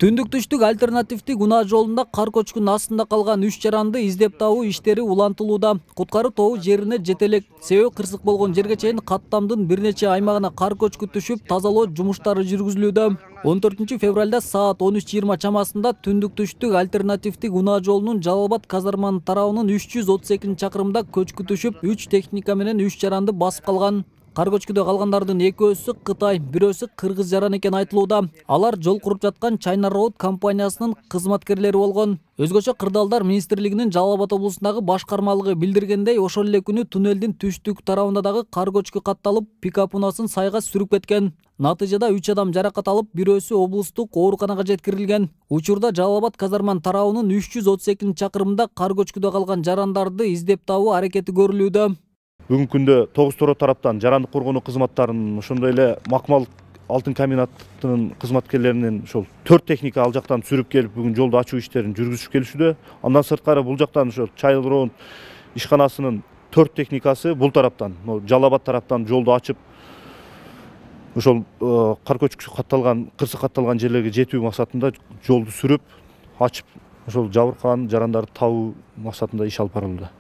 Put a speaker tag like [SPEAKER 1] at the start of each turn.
[SPEAKER 1] Түндүк-түштүк альтернативдик унаа жолунда кар көчкүнүн астында калган 3 жаранды издеп табуу иштери улантылууда. Куткаруу тобу жерине жете элек. Себеби кырсык болгон жерге чейин каттамдын бир нече аймагына кар көчкү түшүп, тазалоо жумуштары жүргүзүлүүдө. 14 февралда саат 13:20 чамасында түндүк-түштүк альтернативдик унаа жолунун Жалал Абад казарманын тарабынын 332 чакырымда көчкү түшүп, 3 техника менен 3 жаранды басып калган. Кар көчкүдө калгандардын экөөсү Кытай, бирөөсү кыргыз жаран экен айтылууда. Алар жол куруп жаткан China Road компаниясынын кызматкерлери болгон. Өзгөчө кырдаалдар министрлигинин Жалал Абад облусундагы башкармалыгы билдиргендей, ошол эле күнү туннелдин түштүк тарабында дагы кар көчкү катталып, пикап унаасын сайга сүрүп кеткен. Натыйжада 3 адам жаракат алып, бирөөсү облустук ооруканага жеткирилген. Учурда Жалал Абад казарманын тарабынын 332 чакырымда кар көчкүдө калган жарандарды издеп табуу аракети көрүлүүдө.
[SPEAKER 2] Бүгүнкү күндө Тогуз Тороо тараптан жарандык коргонуу кызматтарынын, ошондой эле Макмал алтын комбинатынын кызматкерлеринин ошол 4 техника ал жактан сүрүп келип, бүгүн жолду ачуу иштерин жүргүзүп келишүүдө. Андан сырткары бул жактан ошо China Road ишканасынын 4 техникасы бул тараптан, Жалал Абад тараптан жолду ачып, ошол кар көчкү катталган, кырсык катталган жерлерге жетүү максатында жолду сүрүп, ачып, ошол жабыркаган жарандарды табуу максатында иш алып барылууда.